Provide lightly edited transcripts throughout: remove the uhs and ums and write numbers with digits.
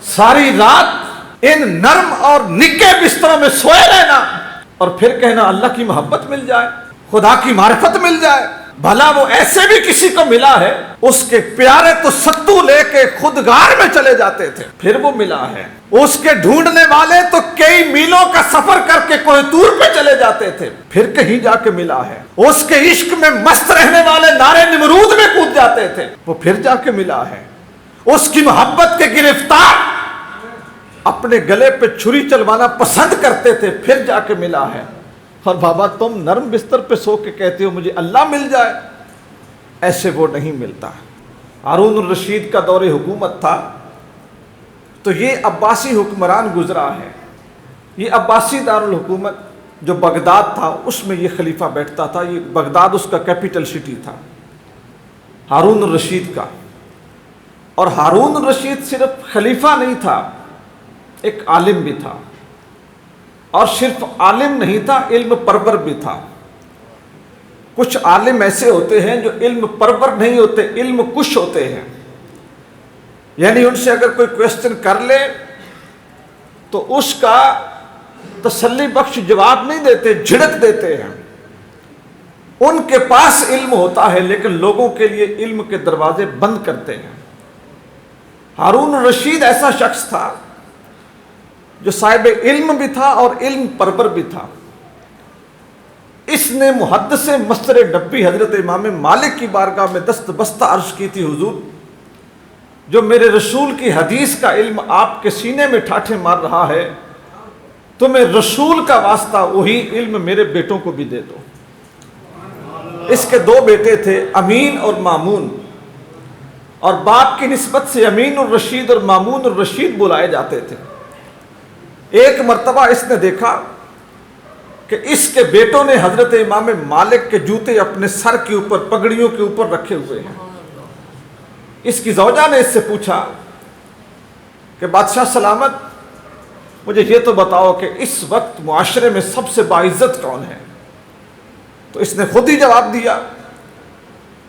ساری رات ان نرم اور نکے بستروں میں سوئے رہنا اور پھر کہنا اللہ کی محبت مل جائے، خدا کی معرفت مل جائے۔ بھلا وہ ایسے بھی کسی کو ملا ہے، اس کے پیارے تو ستو لے کے خودگار میں چلے جاتے تھے، پھر وہ ملا ہے۔ اس کے ڈھونڈنے والے تو کئی میلوں کا سفر کر کے کوہ طور پہ چلے جاتے تھے، پھر کہیں جا کے ملا ہے۔ اس کے عشق میں مست رہنے والے نارے نمرود میں کود جاتے تھے، وہ پھر جا کے ملا ہے۔ اس کی محبت کے گرفتار اپنے گلے پہ چھری چلوانا پسند کرتے تھے، پھر جا کے ملا ہے۔ اور بابا تم نرم بستر پہ سو کے کہتے ہو مجھے اللہ مل جائے، ایسے وہ نہیں ملتا۔ ہارون الرشید کا دور حکومت تھا تو یہ عباسی حکمران گزرا ہے، یہ عباسی دارالحکومت جو بغداد تھا اس میں یہ خلیفہ بیٹھتا تھا، یہ بغداد اس کا کیپٹل سٹی تھا ہارون الرشید کا۔ اور ہارون الرشید صرف خلیفہ نہیں تھا، ایک عالم بھی تھا، اور صرف عالم نہیں تھا، علم پرور بھی تھا۔ کچھ عالم ایسے ہوتے ہیں جو علم پرور نہیں ہوتے، علم کش ہوتے ہیں، یعنی ان سے اگر کوئی کویسچن کر لے تو اس کا تسلی بخش جواب نہیں دیتے، جھڑک دیتے ہیں۔ ان کے پاس علم ہوتا ہے لیکن لوگوں کے لیے علم کے دروازے بند کرتے ہیں۔ ہارون الرشید ایسا شخص تھا جو صاحب علم بھی تھا اور علم پرور بھی تھا۔ اس نے محدث مصر نبی حضرت امام مالک کی بارگاہ میں دست بستہ عرض کی تھی، حضور جو میرے رسول کی حدیث کا علم آپ کے سینے میں ٹھاٹھے مار رہا ہے، تمہیں رسول کا واسطہ وہی علم میرے بیٹوں کو بھی دے دو۔ اس کے دو بیٹے تھے، امین اور مامون، اور باپ کی نسبت سے امین الرشید اور مامون الرشید بلائے جاتے تھے۔ ایک مرتبہ اس نے دیکھا کہ اس کے بیٹوں نے حضرت امام مالک کے جوتے اپنے سر کے اوپر، پگڑیوں کے اوپر رکھے ہوئے ہیں۔ اس کی زوجہ نے اس سے پوچھا کہ بادشاہ سلامت، مجھے یہ تو بتاؤ کہ اس وقت معاشرے میں سب سے باعزت کون ہے؟ تو اس نے خود ہی جواب دیا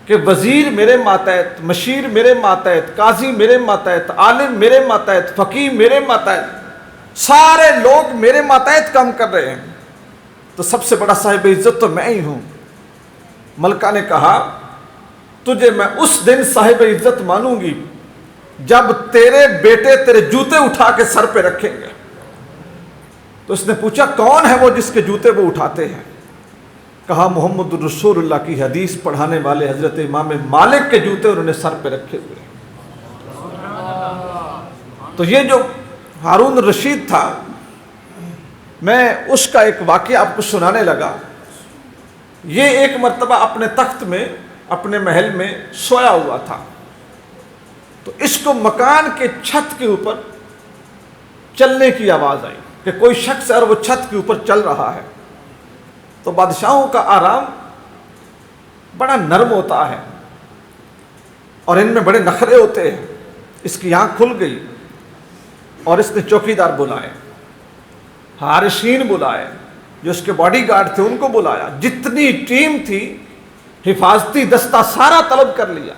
کہ وزیر میرے ماتحت، مشیر میرے ماتحت، قاضی میرے ماتحت، عالم میرے ماتحت، فقیہ میرے ماتحت، سارے لوگ میرے ماتحت کام کر رہے ہیں، تو سب سے بڑا صاحب عزت تو میں ہی ہوں۔ ملکہ نے کہا تجھے میں اس دن صاحب عزت مانوں گی جب تیرے بیٹے تیرے جوتے اٹھا کے سر پہ رکھیں گے۔ تو اس نے پوچھا کون ہے وہ جس کے جوتے وہ اٹھاتے ہیں؟ کہا محمد رسول اللہ کی حدیث پڑھانے والے حضرت امام مالک کے جوتے انہوں نے سر پہ رکھے ہوئے ہیں۔ تو یہ جو ہارون الرشید تھا، میں اس کا ایک واقعہ آپ کو سنانے لگا۔ یہ ایک مرتبہ اپنے تخت میں، اپنے محل میں سویا ہوا تھا، تو اس کو مکان کے چھت کے اوپر چلنے کی آواز آئی کہ کوئی شخص ہے اور وہ چھت کے اوپر چل رہا ہے۔ تو بادشاہوں کا آرام بڑا نرم ہوتا ہے اور ان میں بڑے نخرے ہوتے ہیں۔ اس کی آنکھ کھل گئی اور اس نے چوکیدار بلائے، حارسین بلائے، جو اس کے باڈی گارڈ تھے ان کو بلایا، جتنی ٹیم تھی حفاظتی دستہ سارا طلب کر لیا۔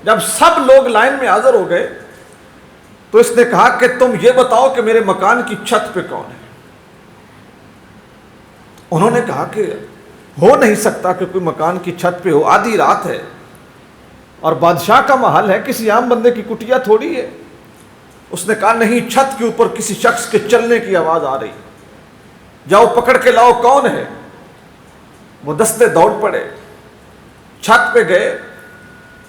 جب سب لوگ لائن میں حاضر ہو گئے تو اس نے کہا کہ تم یہ بتاؤ کہ میرے مکان کی چھت پہ کون ہے؟ انہوں نے کہا کہ ہو نہیں سکتا کہ کوئی مکان کی چھت پہ ہو، آدھی رات ہے اور بادشاہ کا محل ہے، کسی عام بندے کی کٹیا تھوڑی ہے۔ اس نے کہا نہیں، چھت کے اوپر کسی شخص کے چلنے کی آواز آ رہی، جاؤ پکڑ کے لاؤ، کون ہے؟ وہ دستے دوڑ پڑے، چھت پہ گئے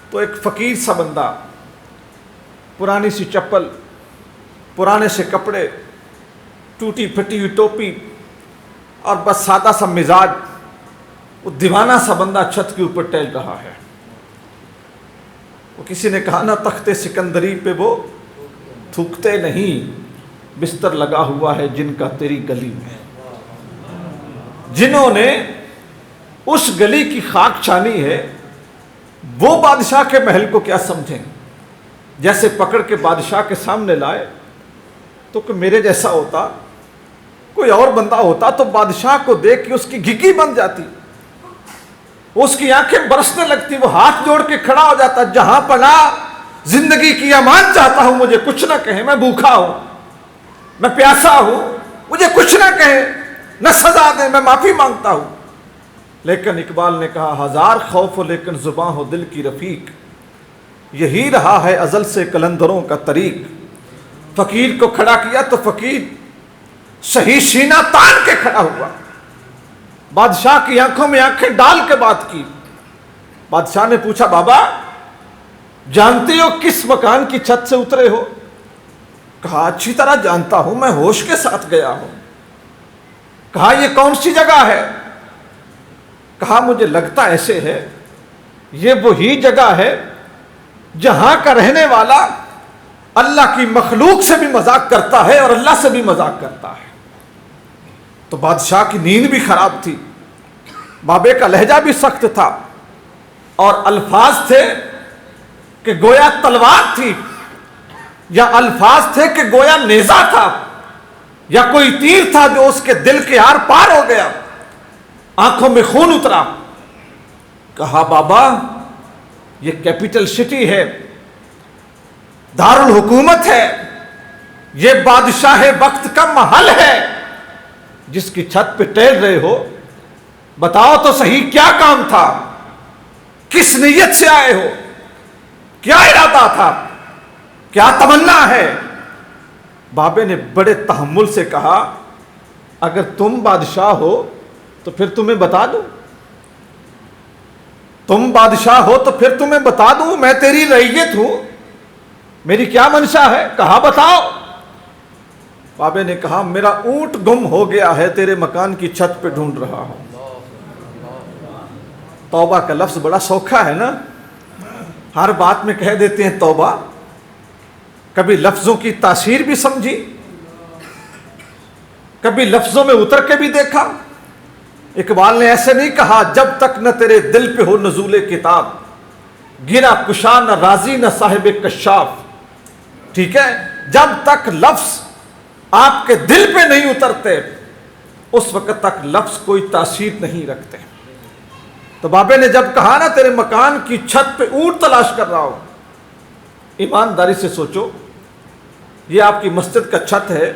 تو ایک فقیر سا بندہ، پرانی سی چپل، پرانے سے کپڑے، ٹوٹی پھٹی ہوئی ٹوپی اور بس سادہ سا مزاج، وہ دیوانہ سا بندہ چھت کے اوپر ٹہل رہا ہے۔ وہ کسی نے کہا نا تخت سکندری پہ وہ تھوکتے نہیں، بستر لگا ہوا ہے جن کا تیری گلی میں۔ جنہوں نے اس گلی کی خاک چھانی ہے وہ بادشاہ کے محل کو کیا سمجھیں؟ جیسے پکڑ کے بادشاہ کے سامنے لائے تو کہ میرے جیسا ہوتا، کوئی اور بندہ ہوتا تو بادشاہ کو دیکھ کے اس کی گھگی بن جاتی، اس کی آنکھیں برسنے لگتی، وہ ہاتھ جوڑ کے کھڑا ہو جاتا، جہاں پناہ زندگی کی امان چاہتا ہوں، مجھے کچھ نہ کہیں، میں بھوکا ہوں، میں پیاسا ہوں، مجھے کچھ نہ کہیں، نہ سزا دیں، میں معافی مانگتا ہوں۔ لیکن اقبال نے کہا ہزار خوف ہو لیکن زباں ہو دل کی رفیق، یہی رہا ہے ازل سے قلندروں کا طریق۔ فقیر کو کھڑا کیا تو فقیر صحیح سینہ تان کے کھڑا ہوا، بادشاہ کی آنکھوں میں آنکھیں ڈال کے بات کی۔ بادشاہ نے پوچھا بابا جانتے ہو کس مکان کی چھت سے اترے ہو؟ کہا اچھی طرح جانتا ہوں، میں ہوش کے ساتھ گیا ہوں۔ کہا یہ کون سی جگہ ہے؟ کہا مجھے لگتا ایسے ہے یہ وہی جگہ ہے جہاں کا رہنے والا اللہ کی مخلوق سے بھی مذاق کرتا ہے اور اللہ سے بھی مذاق کرتا ہے۔ تو بادشاہ کی نیند بھی خراب تھی، بابے کا لہجہ بھی سخت تھا، اور الفاظ تھے کہ گویا تلوار تھی، یا الفاظ تھے کہ گویا نیزہ تھا، یا کوئی تیر تھا جو اس کے دل کے آر پار ہو گیا، آنکھوں میں خون اترا۔ کہا بابا یہ کیپٹل سٹی ہے، دارالحکومت ہے، یہ بادشاہ وقت کا محل ہے، جس کی چھت پہ ٹہل رہے ہو بتاؤ تو صحیح کیا کام تھا، کس نیت سے آئے ہو، کیا ارادہ تھا، کیا تمنا ہے؟ بابے نے بڑے تحمل سے کہا اگر تم بادشاہ ہو تو پھر تمہیں بتا دوں، تم بادشاہ ہو تو پھر تمہیں بتا دوں، میں تیری رعیت ہوں، میری کیا منشا ہے؟ کہا بتاؤ۔ بابے نے کہا میرا اونٹ گم ہو گیا ہے، تیرے مکان کی چھت پہ ڈھونڈ رہا ہوں۔ توبہ کا لفظ بڑا سوکھا ہے نا، ہر بات میں کہہ دیتے ہیں توبہ، کبھی لفظوں کی تاثیر بھی سمجھی، کبھی لفظوں میں اتر کے بھی دیکھا۔ اقبال نے ایسے نہیں کہا جب تک نہ تیرے دل پہ ہو نزول کتاب، گرا کشا نہ راضی نہ صاحب کشاف، ٹھیک ہے، جب تک لفظ آپ کے دل پہ نہیں اترتے اس وقت تک لفظ کوئی تاثیر نہیں رکھتے۔ تو بابے نے جب کہا نا تیرے مکان کی چھت پہ اونٹ تلاش کر رہا ہوں، ایمانداری سے سوچو یہ آپ کی مسجد کا چھت ہے،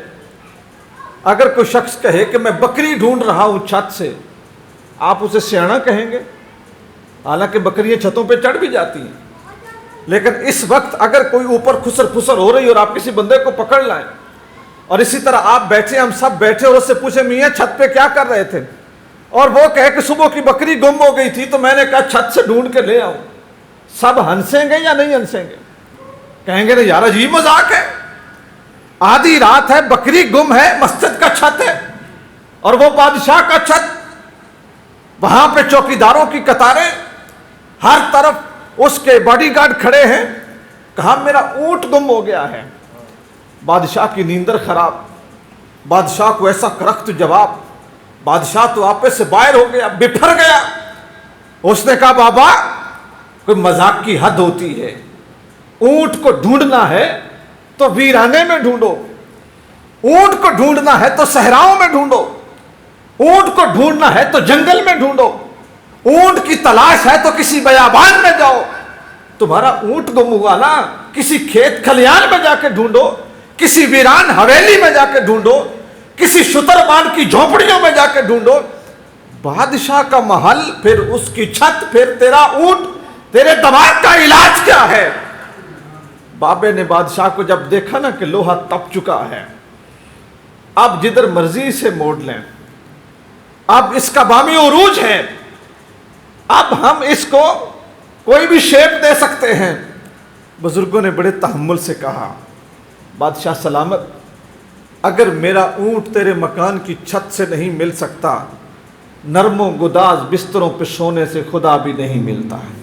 اگر کوئی شخص کہے کہ میں بکری ڈھونڈ رہا ہوں چھت سے، آپ اسے سیانا کہیں گے؟ حالانکہ بکریاں چھتوں پہ چڑھ بھی جاتی ہیں، لیکن اس وقت اگر کوئی اوپر خسر پھسر ہو رہی اور آپ کسی بندے کو پکڑ لائیں، اور اسی طرح آپ بیٹھے ہم سب بیٹھے اور اس سے پوچھے میاں چھت پہ کیا کر رہے تھے، اور وہ کہے کہ صبح کی بکری گم ہو گئی تھی تو میں نے کہا چھت سے ڈھونڈ کے لے آؤں، سب ہنسیں گے یا نہیں ہنسیں گے؟ کہیں گے یار عجیب مذاق ہے، آدھی رات ہے، بکری گم ہے، مسجد کا چھت ہے اور وہ بادشاہ کا چھت، وہاں پہ چوکیداروں کی قطاریں، ہر طرف اس کے باڈی گارڈ کھڑے ہیں۔ کہا میرا اونٹ گم ہو گیا ہے۔ بادشاہ کی نیندر خراب، بادشاہ کو ایسا کرخت جواب، بادشاہ تو آپے سے باہر ہو گیا، بپھر گیا۔ اس نے کہا بابا کوئی مذاق کی حد ہوتی ہے، اونٹ کو ڈھونڈنا ہے تو ویرانے میں ڈھونڈو، اونٹ کو ڈھونڈنا ہے تو صحراؤں میں ڈھونڈو، اونٹ کو ڈھونڈنا ہے تو جنگل میں ڈھونڈو، اونٹ کی تلاش ہے تو کسی بیابان میں جاؤ۔ تمہارا اونٹ گم ہوا نا، کسی کھیت کھلیان میں جا کے ڈھونڈو، کسی ویران حویلی میں جا کے ڈھونڈو، کسی شترمان کی جھونپڑیوں میں جا کے ڈھونڈو۔ بادشاہ کا محل، پھر اس کی چھت، پھر تیرا اونٹ، تیرے دماغ کا علاج کیا ہے؟ بابے نے بادشاہ کو جب دیکھا نا کہ لوہا تپ چکا ہے، اب جدھر مرضی سے موڑ لیں، اب اس کا بامی عروج ہے، اب ہم اس کو کوئی بھی شیپ دے سکتے ہیں۔ بزرگوں نے بڑے تحمل سے کہا بادشاہ سلامت، اگر میرا اونٹ تیرے مکان کی چھت سے نہیں مل سکتا، نرم و گداز بستروں پہ سونے سے خدا بھی نہیں ملتا ہے۔